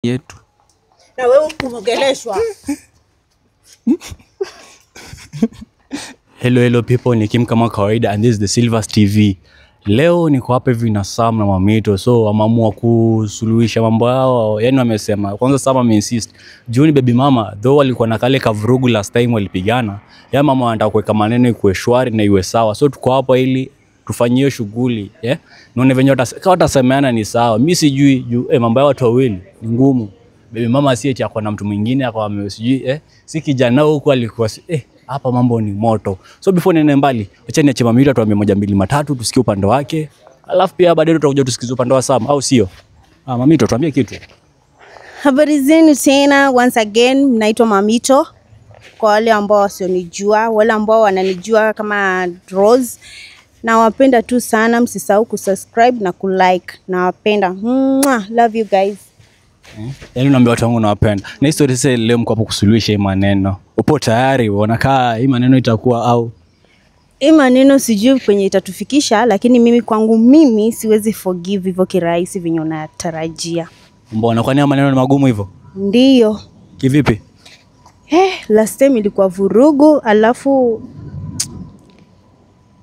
yetu. Na wewe umegeleshwa. Hello people, ni Kim kama kawaida and this is the Silvers TV. Leo niko hapa hivi na Sam na Mamito, so wameamua kusuluhisha mambo yao. Yaani wamesema kwanza Sam ameinsist Juni baby mama though walikuwa na kale kavurugu last time walipigana. Ya mama anataka kuweka maneno ikuwe shwari na iwe sawa. So tuko hapa ili tufanyie shughuli, Naone venye watasemeana ni sawa. Mimi sijui mambo ya watu wawili ni ngumu. Baby mama si eti akona mtu mwingine akawa sijui si kijana huko alikuwa hapa mambo ni moto. So before niende mbali, acha niache Mamito atuambie moja mbili matatu tusikie upande wake. Alafu pia baadaye tutakuja tusikize upande wa Sam au sio? Mamito tuambie kitu. Habari zenu tena, once again naitwa Mamito. Kwa wale ambao wasionijua, wale ambao wananijua kama Rose, nawapenda tu sana, msisahau kusubscribe na kulike. Nawapenda. Love you guys. Yaani unaambia watu wangu nawapenda. Na history sasa leo mko hapo kusuluhisha hii maneno. Upo tayari? Unakaa hii maneno itakuwa au? Hii maneno sijui kwenye itatufikisha, lakini mimi kwangu mimi siwezi forgive hivyo kirahisi venye unatarajia. Mbona kwani maneno ni magumu hivyo? Ndiyo. Kivipi? Last time ilikuwa vurugu, alafu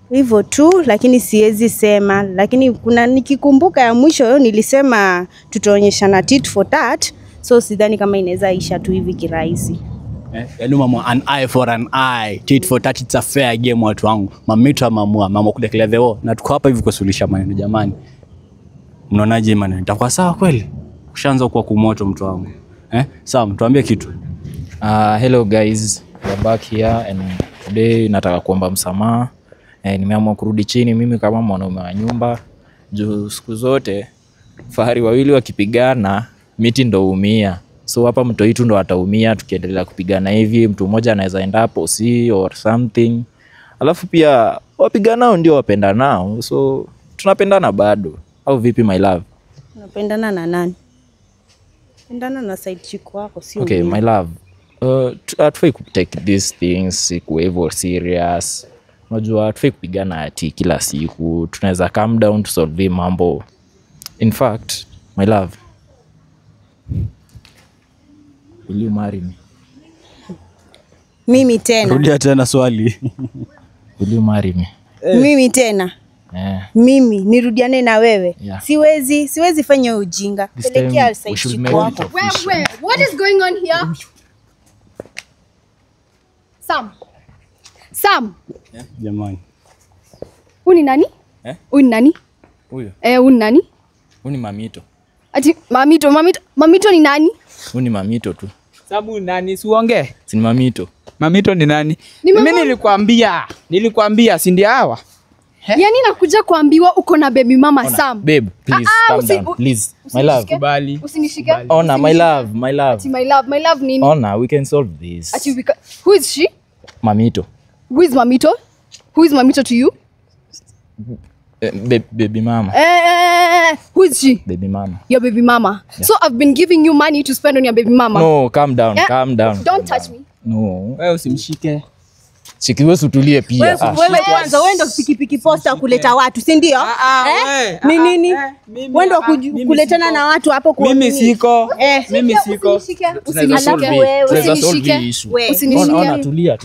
hivyo tu, lakini siwezi sema. Lakini kuna nikikumbuka ya mwisho nilisema tutaonyeshana tit for tat, so sidhani kama inaweza isha tu hivi kirahisi. Yaani mama, an eye for an eye, tit for tat, it's a fair game watu wangu. Mamito amamua, mama kudeclare the war. Na tuko hapa hivi kusuluhisha maneno jamani. Mnaonaje maneno? Itakuwa sawa kweli? Ushaanza kuwa kumoto mtu wangu. Sam, tuambie kitu. Hello guys, we're back here and today nataka kuomba msamaha. Nimeamua kurudi chini mimi kama mwanaume wa nyumba. Juu siku zote fahari wawili wakipigana miti ndo huumia. So hapa mto wetu ndo ataumia tukiendelea kupigana hivi. Mtu mmoja anaweza enda hapo or something. Alafu pia wapiganao ndio wapendanao. So tunapendana bado. Au vipi my love? Unapendana na nani? Pendana na side chick wako sio? Okay, my love. Hatufai take these things kwa hivyo serious. Unajua hatufai kupigana ati kila siku. Tunaweza calm down to solve mambo. In fact, my love, will you marry me? Mimi tena. Rudia tena swali. Will you marry me? Mimi tena. Mimi nirudiane na wewe. Yeah. Siwezi fanya ujinga. Pelekea side chick wako. Where? What is going on here? Sam. Jamani. Uni nani? Uni nani? Huyo. Uni nani? Uni Mamito. Ati Mamito ni nani? Uni Mamito tu. Sabu nani siuongee? Si Mamito. Mamito ni nani? Ni mimi nilikwambia si ndio hawa? Yaani nakuja kuambiwa uko na baby mama Sam. Babe, please calm down. Please. My love. Kubali. Usinishike. Ona, my love. Ati my love nini? Ona, we can solve this. Ati who is she? Mamito. Who is Mamito? Who is Mamito to you? Baby mama. Who is she? Baby mama. Your baby mama. Yeah. So I've been giving you money to spend on your baby mama. No, calm down. Calm down. Don't touch me. No. Wewe usimshike. Sikiwe utulie pia. Wewe kwanza wewe ndo pikipiki posta kuleta watu, si ndio? Ni nini? Wewe ndo kuletana na watu hapo kwa mimi siko. Mimi siko. Usinishike. Ona, tulia.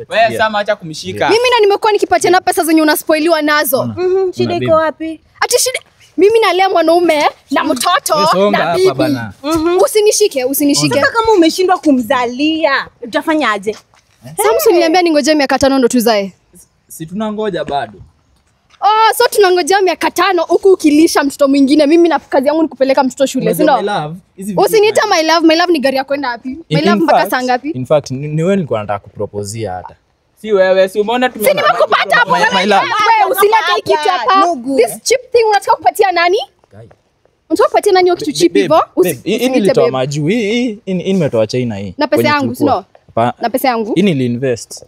Wewe Sama acha kumshika. Mimi na nimekuwa nikipatia na pesa zenye unaspoiliwa nazo. Shida iko wapi? Ati shida mimi nalea mwanaume na mtoto na bibi. Usinishike. Sasa kama umeshindwa kumzalia, utafanyaje? Samson niliambia ningoje miaka 5 ndo tuzae. Si tunangoja bado. So tunangojea miaka 5 huku ukilisha mtoto mwingine. Mimi na kazi yangu ni kupeleka mtoto shule, si ndio? Usiniita my love ni gari ya kwenda wapi? My love mpaka saa ngapi? In fact, ni wewe nilikuwa nataka kuproposea hata. Si wewe, si umeona Si nimekupata hapo. Wewe usilete kitu hapa. This cheap thing unataka kupatia nani? Unataka kupatia nani hiyo kitu cheap hivyo? Hii nilitoa majuu. Hii nimetoa China hii. Na pesa yangu, si ndio? Na pesa yangu? Hii niliinvest.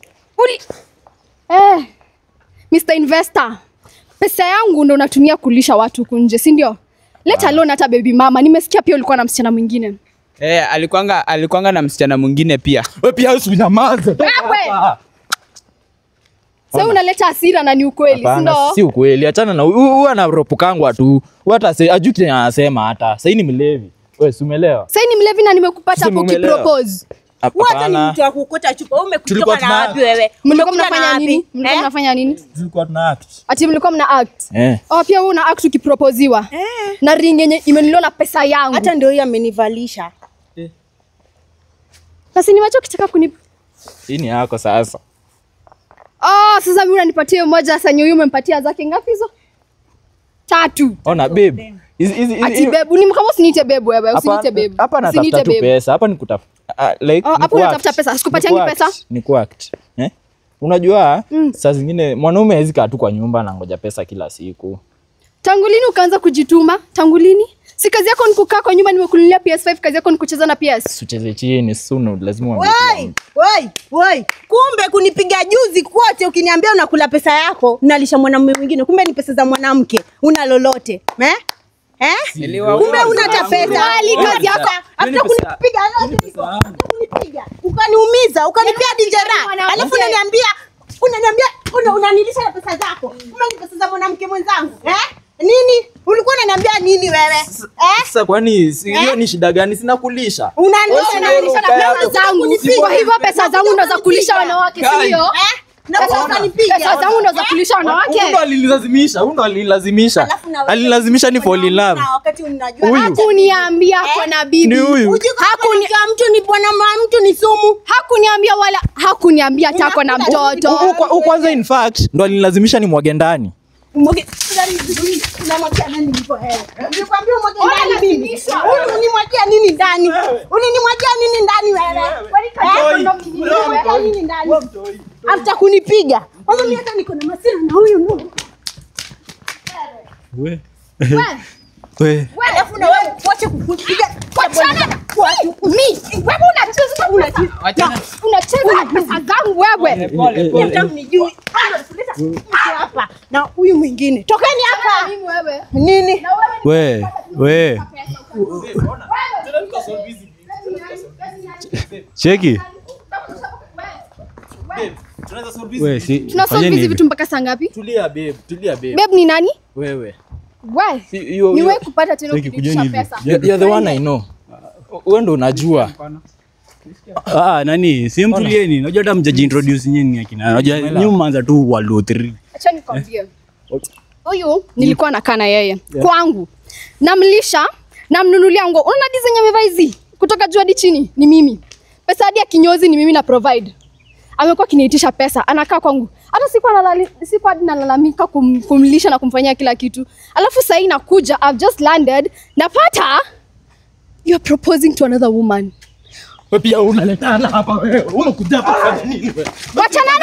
Mr. Investor. Pesa yangu ndo natumia kulisha watu huku nje, si ndio? Let alone hata baby mama. Nimesikia pia ulikuwa na msichana mwingine. Alikuanga na msichana mwingine pia. Wewe pia usinyamaze. Sasa unaleta hasira na ni ukweli, si ndio? Si ukweli. Achana na huyu anaropokangwa tu. Hata ajui kile anasema hata. Sasa ni mlevi. Wewe si umeelewa? Sasa ni mlevi na nimekupata hapo Umeelewa? ukipropose. Wote ni mtu wa kuokota chupa. Wewe umekutoka na wapi wewe? Mlikuwa Umekuja na mnafanya wapi? nini? Mlikuwa mnafanya nini? Tulikuwa tuna act. Ati mlikuwa mna act. Eh. Oh, pia wewe una act ukiproposiwa. Na ring yenye imenunuliwa na pesa yangu. Hata ndio hiyo amenivalisha. Basi niwacho kitaka kuni. Hii ni yako sasa. Oh, sasa mimi unanipatia moja, sasa nyoyo umempatia zake ngapi hizo? 3. Ona babe. Ati babe, ni kama usiniite babe wewe, usiniite babe. Hapa natafuta tu pesa. Hapa ni kutafuta like hapo unatafuta pesa. Sikupatiangi pesa. Ni kuact. Unajua saa zingine mwanaume hawezi kaa tu kwa nyumba na ngoja pesa kila siku. Tangu lini ukaanza kujituma? Tangu lini? Si kazi yako ni kukaa kwa nyumba nimekununulia PS5, kazi yako ni kucheza na PS. Tucheze chini soon lazima Woi. Kumbe kunipiga juzi kwote ukiniambia unakula pesa yako, unalisha mwanamume mwingine. Kumbe ni pesa za mwanamke. Una lolote. Kumbe unata pesa. Wali kazi yako. Hata kunipiga kunipiga. Ukaniumiza, ukanipia dijera. Alafu unaniambia unanilisha na pesa zako. Kumbe ni pesa za mwanamke mwenzangu. Nini? Ulikuwa unaniambia nini wewe? Sasa kwani hiyo ni shida gani? Sina kulisha. Unanilisha na pesa zangu. Kwa hivyo pesa zangu ndo za kulisha wanawake, si ndio? Na sasa nipiga. Pesa zangu ndo za kulisha wanawake. Huyu ndo alinilazimisha. Alinilazimisha ni fall in love. Wakati unajua Hakuniambia kwa na bibi. Ni huyu. Hakuniambia mtu ni bwana mtu ni sumu. Hakuniambia wala hakuniambia tako na mtoto. Kwanza in fact ndo alinilazimisha ni mwage ndani. Unamwagia nani nipo wewe? Nilikwambia umwage ndani bibi. Unimwagia nini ndani? Unimwagia nini ndani wewe? Nini ndani? Hata kunipiga. Kwanza mimi hata niko na masira na huyu ndugu. Wewe. Alafu na wewe wacha kukupiga. Wachana. Mimi. Wewe unacheza pesa zangu wewe. Mtamnijui. Hapa na huyu mwingine. Tokeni hapa. Mimi wewe. Nini? We. Cheki. Tunasolve hizi vitu mpaka saa ngapi? Tulia babe. Babe ni nani? Wewe. Ni wewe kupata tena kulipisha pesa. You're the one I know. Wewe ndo unajua. Nani? Si mtulieni. Unajua hata mjaji introduce nyinyi akina. Unajua nyuma anza tu World War 3. Acha nikwambie. Huyu nilikuwa nakaa na yeye kwangu. Namlisha, namnunulia nguo. Unaona design amevaa hizi? Kutoka juu hadi chini ni mimi. Pesa hadi ya kinyozi ni mimi na provide. Amekuwa kiniitisha pesa, anakaa kwangu. Hata sikuwa nalalamika kumlisha na kumfanyia kila kitu. Alafu sasa inakuja, I've just landed, napata you're proposing to another woman. Wewe pia unaletana hapa wewe. Unakuja hapa kufanya nini wewe? Wachana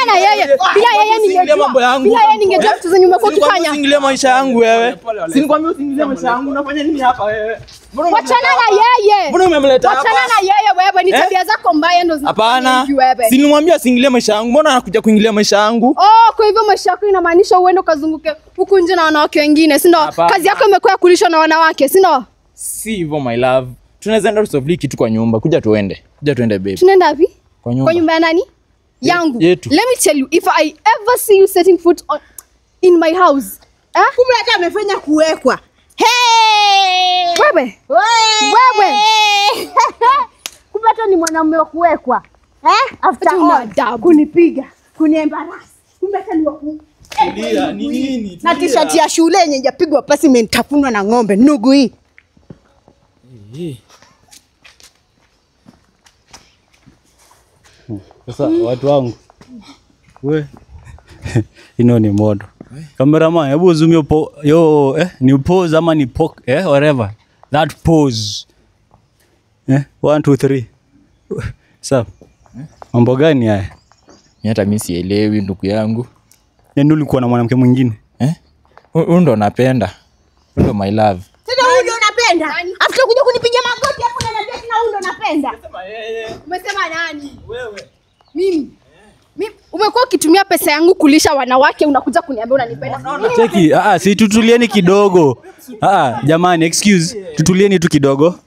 na yeye. Bila yeye ningejua. Bila yeye ningejua vitu zenye umekuwa ukifanya. Usingilie maisha yangu wewe. Sinikwambia usingilie maisha yangu. Unafanya nini hapa wewe? Wachana na yeye. Mbona umemleta hapa? Wachana na yeye wewe, ni tabia zako mbaya ndo Hapana. wewe. Sinimwambia usingilie maisha yangu. Mbona anakuja kuingilia maisha yangu? Kwa hivyo maisha yako inamaanisha uende ukazunguke huku nje na wanawake wengine, si ndio? Kazi yako imekuwa kulisha na wanawake, si ndio? Si hivyo my love. Tunaweza enda tusovli kitu kwa nyumba. Kuja tuende babe. Tunaenda wapi? Kwa nyumba. Kwa nyumba ya nani? Yangu. Yetu. Let me tell you, if I ever see you setting foot in my house. Kumbe hata amefanya kuwekwa. Wewe. Kumbe hata ni mwanamume wa kuwekwa. After all kunipiga, kuniembarasi. Kumbe hata ni wa Tulia, ni nini? na t-shirt ya shule yenye hajapigwa pasi imetafunwa na ng'ombe nugu hii. Sasa watu wangu. Ino ni modo. Cameraman, hebu zoom ni pose ama ni poke, whatever. That pose. 1 2 3. Sawa. Mambo gani haya? Hata mimi sielewi ndugu yangu. Nani ulikuwa na mwanamke mwingine? Huyu ndo napenda. Huyu ndo my love. Tena huyu ndo unapenda? After kuja kunipiga magoti hapo unaniambia tena huyu ndo unapenda? Umesema nani? Wewe. Mimi. Umekuwa ukitumia pesa yangu kulisha wanawake, unakuja kuniambia unanipenda. Cheki, si tutulieni kidogo. Jamani, excuse. Tutulieni tu kidogo.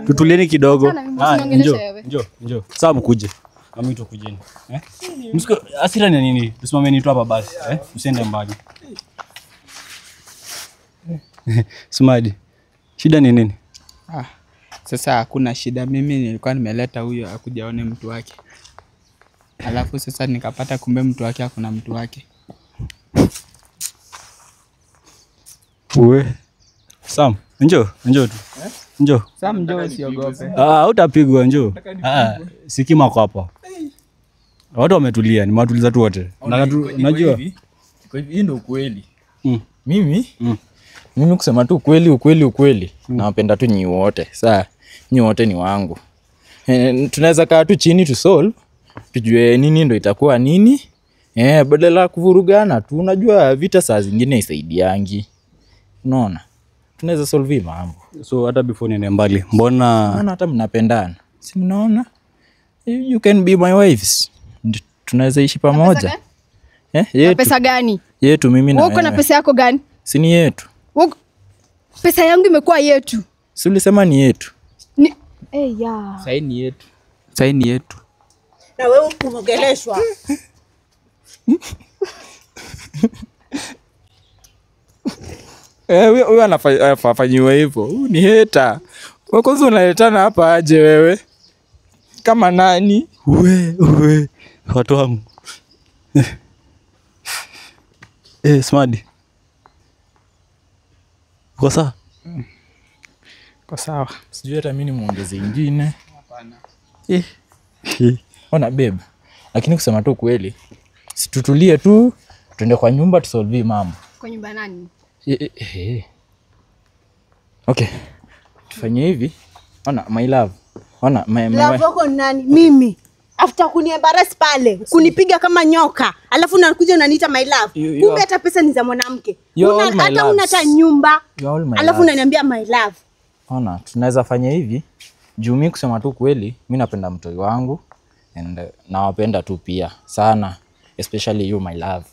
Tutulieni kidogo. Njoo. Sawa mkuje. Kama ito kujeni. Msiko asira ni nini? Tusimameni tu hapa basi, Msiende mbali. Smadi. Shida ni nini? Sasa hakuna shida, mimi nilikuwa nimeleta huyo akuja aone mtu wake. Alafu sasa nikapata kumbe mtu wake hakuna mtu wake. Uwe. Sam, njoo tu. Njoo. Sam njoo usiogope. Utapigwa njoo. Sikima kwa hapa. Watu wametulia, ni matuliza tu wote. Unajua? Hii ndio ukweli. Mimi kusema tu ukweli. Nawapenda tu nyi wote. Sasa nyi wote ni wangu. Tunaweza kaa tu chini tu solve. Tujue nini ndio itakuwa nini. Badala kuvurugana tu. Unajua vita saa zingine isaidiangi. Unaona? Tunaweza solve mambo. So hata before niende mbali, mbona hata mnapendana? Si mnaona? You can be my wives. Tunaweza ishi pamoja. Yetu. Pesa gani? Yetu mimi na wewe. Uko na pesa yako gani? Si ni yetu. Pesa yangu imekuwa yetu. Si ulisema ni yetu? Sasa ni yetu. Sasa ni yetu. Na wewe umeongeleshwa. Wewe anafanyiwa hivyo. Ni hater. Wewe kwanza unaletana hapa aje wewe? Kama nani? Uwe. Watu wangu. Smadi. Kwa sawa? Kwa sawa. Sijui hata mimi muongeze ingine. Hapana. Ona babe. Lakini kusema tu kweli, situtulie tu, tuende kwa nyumba tusolve mambo. Kwa nyumba nani? Okay. Tufanye hivi. Ona my love. Ona my love wako nani? Mimi. After kuniembarrass pale, kunipiga kama nyoka. Alafu unakuja unaniita my love. Kumbe hata pesa ni za mwanamke. Hata una hata nyumba. Alafu unaniambia my love. Ona, tunaweza fanya hivi. Juu mimi kusema tu kweli, mimi napenda mtoi wangu and nawapenda tu pia sana, especially you my love.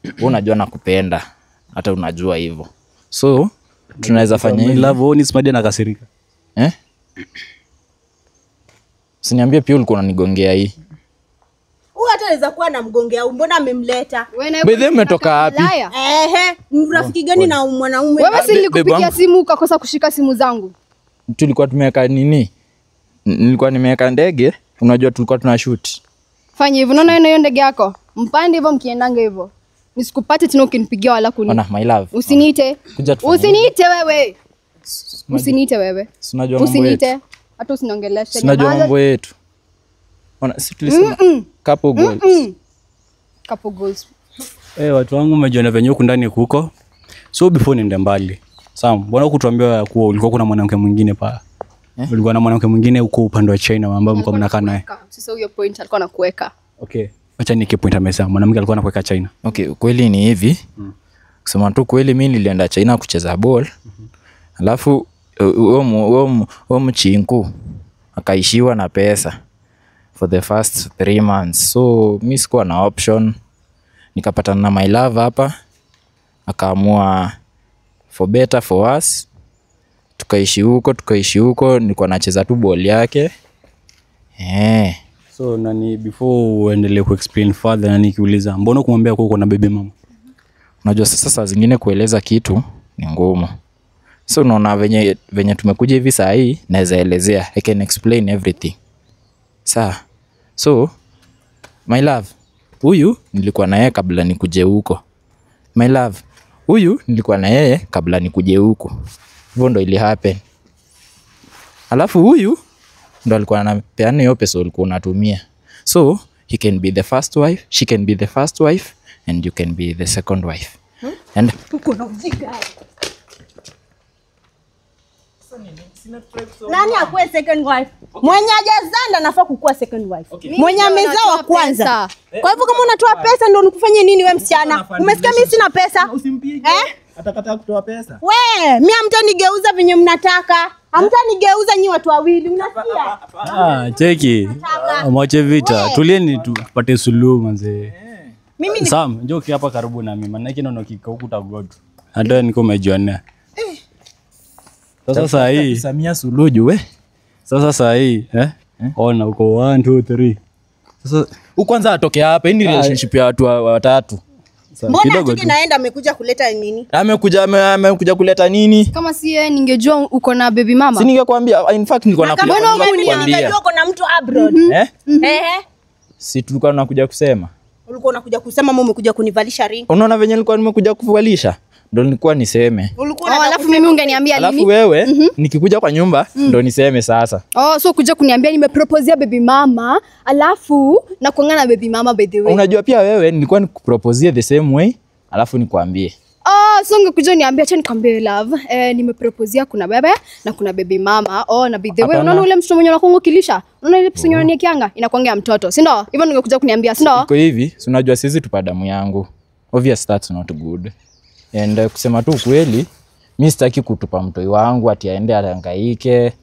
Wewe unajua nakupenda. Hata unajua hivyo. So, tunaweza fanya hivi. My love, wewe ni Smadi anakasirika. Usiniambie pia ulikuwa unanigongea hii. Huyu hata anaweza kuwa anamgongea, mbona amemleta? Wewe umetoka wapi? Rafiki gani na mwanaume? Wewe si nilikupigia simu ukakosa kushika simu zangu. Tulikuwa tumeweka nini? Nilikuwa nimeweka ndege, unajua tulikuwa tuna shoot. Fanya hivyo, unaona hiyo ndege yako? Mpande hivyo mkiendanga hivyo. Nisikupate tena ukinipigia wala kuni. Ona my love. Usiniite. Usiniite wewe. Usiniite wewe. Unajua mambo yetu. Usiniite. Hata usiniongeleshe. Unajua mambo yetu. Ona si tulisema couple goals. Couple goals. Watu wangu mmejiona venye huko ndani kuko. So before niende mbali. Sam, mbona kutuambia kuwa ulikuwa kuna mwanamke mwingine pa? Ulikuwa na mwanamke mwingine huko upande wa China ambao mko mnakaa naye. Sasa huyo point alikuwa anakuweka. Okay. Acha niki point amesema mwanamke alikuwa anakuweka China. Okay, kweli ni hivi. Kusema tu kweli mimi nilienda China kucheza ball. Alafu huo mchinku akaishiwa na pesa for the first 3 months. So mimi sikuwa na option. Nikapatana na my love hapa. Akaamua for better for us. Tukaishi huko, nilikuwa nacheza tu ball yake. So nani before uendelee ku explain further nani kiuliza mbona kumwambia uko na baby mama? Unajua sasa saa zingine kueleza kitu ni ngumu. So unaona venye tumekuja hivi saa hii naweza elezea. I can explain everything. So my love, huyu nilikuwa na yeye kabla nikuje huko. My love, huyu nilikuwa na yeye kabla nikuje huko. Hivyo ndo ili happen. Alafu huyu ndo alikuwa anapeana hiyo pesa ulikuwa unatumia. So he can be the first wife, she can be the first wife and you can be the second wife. And uko na ujinga. Nani akuwe second wife? Mwenye hajazaa anafaa kukuwa second wife. Okay. Mwenye amezaa wa kwanza. Kwa hivyo kama unatoa pesa ndio unikufanye nini wewe msichana? Umesikia mimi sina pesa? Usimpige. Atakataa kutoa pesa. We, mimi hamtanigeuza venye mnataka. Hamtanigeuza nyi watu wawili, unasikia? Cheki. Mwache vita. Tulieni tupate suluhu manze. Mimi Sam, njoo hapa karibu na mimi. Maana yake naona kika huku tagodo. Hata niko umejionea. Sasa hii Samia Suluhu we. Sasa hii ona uko 1 2 3. Sasa kwanza atoke hapa. Hii ni relationship ya watu watatu. Mbona kidogo atoke tu. naenda amekuja kuleta nini? Amekuja kuleta nini? Kama si yeye ningejua uko na baby mama. Si ningekwambia, in fact nilikuwa nakuja kukwambia. Unajua kuna mtu abroad. Si tulikuwa tunakuja kusema. Ulikuwa unakuja kusema mama umekuja kunivalisha ring. Unaona venye nilikuwa nimekuja kuvalisha? Ndio nilikuwa niseme. Alafu mimi ungeniambia lini? Alafu wewe nikikuja kwa nyumba ndio niseme sasa. So kuja kuniambia nimeproposea baby mama, alafu na kuangana baby mama by the way. Unajua pia wewe nilikuwa nikuproposea the same way, alafu nikwambie. So ungekuja niambia acha nikwambie love, nimeproposea kuna bebe na kuna baby mama. Na by the way unaona ule mtoto mwenye unakongokilisha? Unaona ile pesa yenye kianga inakuangea mtoto, si ndio? Hivyo ningekuja kuniambia, si ndio? Iko hivi, si unajua sisi tupa damu yangu. Obvious that's not good. And kusema tu kweli, mimi sitaki kutupa mtoi wangu ati aende ahangaike.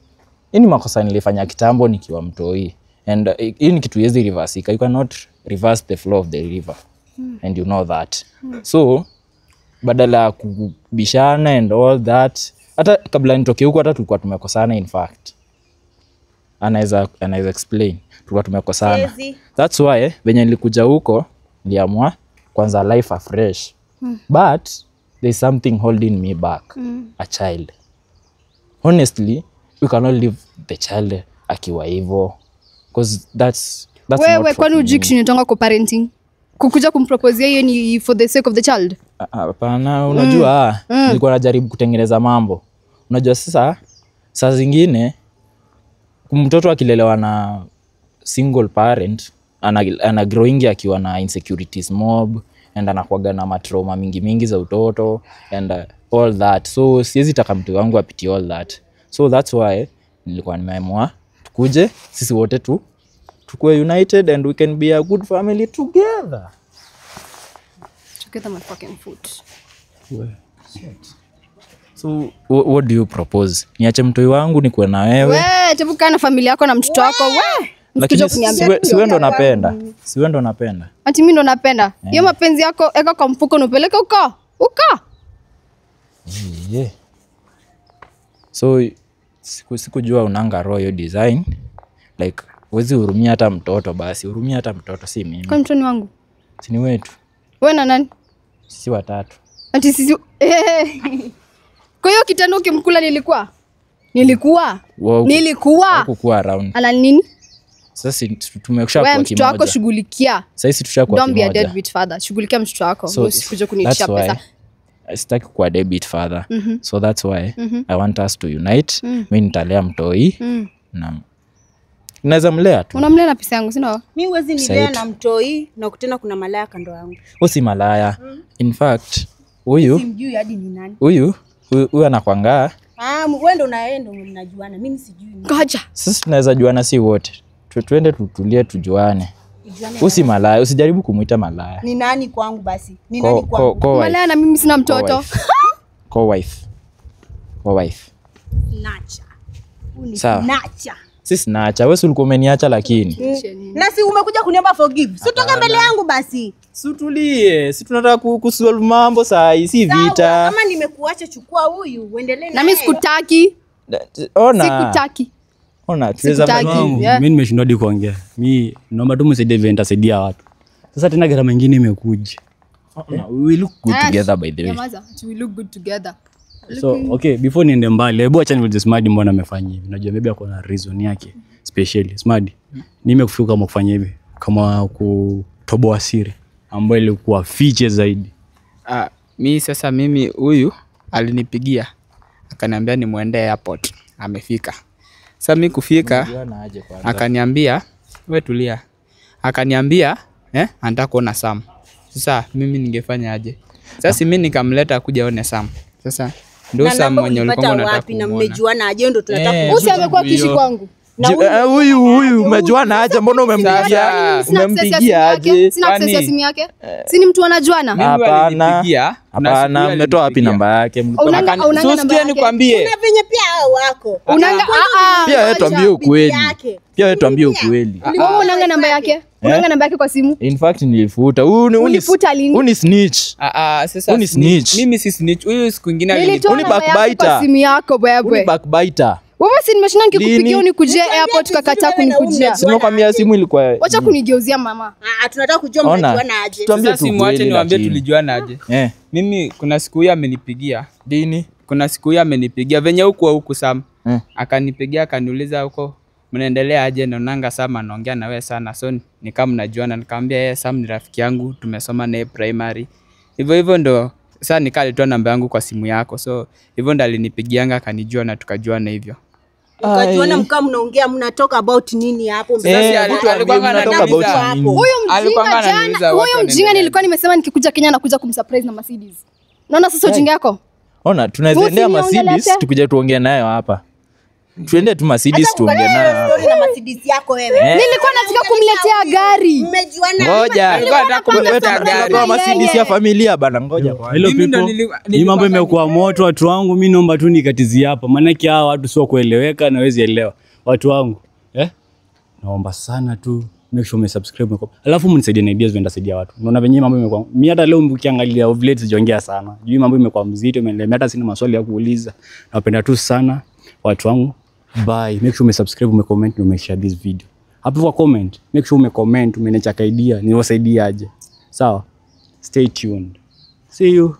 Hii ni makosa nilifanya kitambo nikiwa mtoi. And hii ni kitu yezi reversika. You cannot reverse the flow of the river. And you know that. So badala ya kubishana and all that, hata kabla nitoke huko hata tulikuwa tumekosana in fact. Anaweza explain. Tulikuwa tumekosana. That's why venye nilikuja huko niliamua kwanza life afresh. But there's something holding me back. A child. Honestly, we cannot leave the child akiwa hivyo. Because that's wewe kwani ujiction itonga kwa parenting? Kukuja kumproposea hiyo ni for the sake of the child? Hapana, unajua nilikuwa najaribu kutengeneza mambo. Unajua saa zingine mtoto akilelewa na single parent ana growing akiwa na insecurities mob and anakuaga na matrauma mingi za utoto and all that. So siwezi taka mtu wangu apitie all that. So that's why nilikuwa nimeamua tukuje sisi wote tukue united and we can be a good family together. Together my fucking foot. So what do you propose? Niache mtoi wangu nikuwe na wewe? Tebuka na familia yako na mtoto wako. Lakini siwe ndo napenda. Siwe ndo napenda. Ati mimi ndo napenda. Hiyo mapenzi yako eka kwa mfuko nupeleke uko. Yeah. So sikujua unanga royo design. Like wezi hurumia hata mtoto basi. Hurumia hata mtoto si mimi. Kwa mtoni wangu. Si ni wetu. Wewe na nani? Sisi watatu. Ati sisi Kwa hiyo kitendo ukimkula nilikuwa Kukuwa around. Ala nini? Sasa tumekisha kwa kimoja. Mtoto wako shughulikia. Sasa tushakuwa kimoja. Don't be a deadbeat father. Shughulikia mtoto wako. Usikuje kunitisha pesa. Sitaki kuwa deadbeat father. So that's why I want us to unite. Mimi nitalea mtoi na naweza mlea tu. Unamlea na pesa yangu, si ndio? Mimi huwezi nilea na mtoi na kutena kuna malaya kando yangu. Usi malaya. In fact, huyu simjui hadi ni nani. Huyu anakuangaa. Wewe ndo unaenda mnajuana. Mimi sijui. Ngoja. Sisi tunaweza juana si wote. Twende tutulie tujuane. Usi malaya, usijaribu kumuita malaya. Ni nani kwangu basi? Ni nani kwangu? Malaya na mimi sina mtoto. Co-wife. Nacha. Sawa. Nacha. Sisi naacha. Wewe ulikuwa umeniacha lakini. Na si umekuja kuniomba forgive. Si utoke mbele yangu basi. Situlie. Si tunataka kusolve mambo saa hii, si vita. Sawa, kama nimekuacha chukua huyu uendelee na mimi sikutaki. Sikutaki. Ona, tuweza mimi nimeshindwa hadi kuongea. Mimi naomba tu msaidie vile nitasaidia watu. Sasa tena gharama nyingine imekuja. We look good together by the way. We look good together. So okay, before niende mbali, hebu acha niulize Smadi mbona amefanya hivi. Unajua maybe ako na reason yake specially. Smadi, nimekufika kama kufanya hivi kama kutoboa siri ambayo ilikuwa fiche zaidi. Mimi huyu alinipigia akaniambia nimuende airport. Amefika. Sasa mimi kufika akaniambia wewe tulia. Akaniambia anataka kuona Sam. Sasa mimi ningefanya aje? Sasa mimi nikamleta kuja aone Sam. Sasa ndio Sam mwenye ulikuwa unataka kuona. Na mmejuana aje ndo tunataka Usi amekuwa kishi kwangu. Huyu umejuana aje? Mbona umempigia? Umempigia aje? Sina access ya simu yake. Si ni mtu anajuana? Hapana, umetoa wapi namba yake? Usikie nikwambie. Kuna venye pia hao wako. Pia wewe tuambie ukweli. Wewe unanga namba yake? Unanga namba yake kwa simu? In fact nilifuta. Ulifuta lini? Uni snitch. Sasa uni snitch. Mimi si snitch. Huyu siku nyingine backbiter kwa simu yako wewe. Uni backbiter. Wewe si nimeshinda nikikupigia unikujie airport ukakataa kunikujia. Sinakwambia simu ilikuwa. Wacha kunigeuzia mama. Tunataka kujua mnajuana aje. Tuambie Sasa tu simu ache kweli, niwaambie lakini. tulijuana aje. Mimi kuna siku hiyo amenipigia. Dini. Kuna siku hiyo amenipigia venye huku Sam. Akanipigia akaniuliza huko mnaendelea aje, naonanga Sam anaongea na wewe sana. So ni kama mnajuana, nikamwambia yeye Sam ni rafiki yangu, tumesoma naye primary. Hivyo ndo sasa nikalitoa namba yangu kwa simu yako. So hivyo ndo alinipigianga akanijua na tukajuana hivyo. Ukajuana mkaa mnaongea mnatoka about nini hapo? Huyo mjinga nilikuwa nimesema nikikuja Kenya nakuja kumsurprise na Mercedes. Naona sasa ujinga yako. Ona tunaweza endea Mercedes tukuje tuongee nayo hapa. Tuende tu Mercedes tuongee nayo. Story na Mercedes yako wewe. Nilikuwa nataka kumletea gari. Mmejuana. Ngoja, alikuwa anataka kumletea gari. Kwa Mercedes ya familia bana, ngoja kwanza. Hello people. Hii mambo imekuwa moto watu wangu, mimi naomba tu nikatizie hapa. Maana hawa watu sio kueleweka na hawezi elewa. Watu wangu. Naomba sana tu make sure umesubscribe. Alafu mnisaidie na ideas venda saidia watu. Unaona venyewe mambo imekuwa. Mimi hata leo mkiangalia of late sijaongea sana. Juu mambo imekuwa mzito, imelemea hata sina maswali ya kuuliza. Napenda tu sana watu wangu. Bye. Make sure umesubscribe, umecomment na umeshare this video. Hapo kwa comment, make sure umecomment, umeniacha idea, niwasaidie aje. Sawa? Stay tuned. See you.